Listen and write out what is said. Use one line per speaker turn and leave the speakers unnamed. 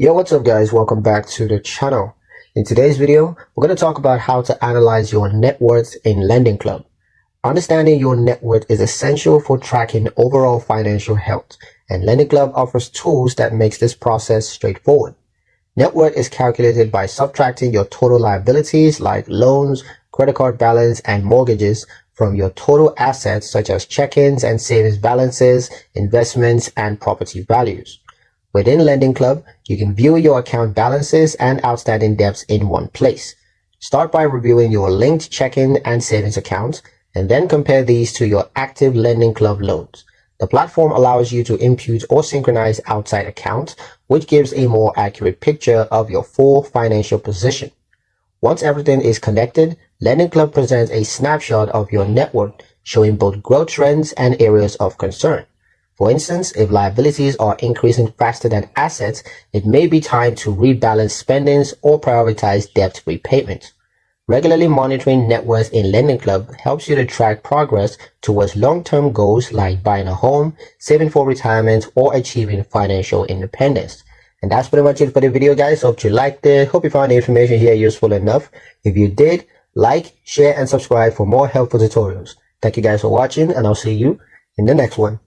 Yo, what's up guys? Welcome back to the channel. In today's video, we're going to talk about how to analyze your net worth in Lendingclub. Understanding your net worth is essential for tracking overall financial health, and Lendingclub offers tools that makes this process straightforward. Net worth is calculated by subtracting your total liabilities like loans, credit card balance, and mortgages from your total assets such as check-ins and savings balances, investments, and property values. Within Lendingclub, you can view your account balances and outstanding debts in one place. Start by reviewing your linked checking and savings accounts, and then compare these to your active Lendingclub loans. The platform allows you to impute or synchronize outside accounts, which gives a more accurate picture of your full financial position. Once everything is connected, Lendingclub presents a snapshot of your net worth, showing both growth trends and areas of concern. For instance, if liabilities are increasing faster than assets, it may be time to rebalance spendings or prioritize debt repayment. Regularly monitoring net worth in Lendingclub helps you to track progress towards long-term goals like buying a home, saving for retirement, or achieving financial independence. And that's pretty much it for the video, guys. Hope you liked it. Hope you found the information here useful enough. If you did, like, share, and subscribe for more helpful tutorials. Thank you guys for watching, and I'll see you in the next one.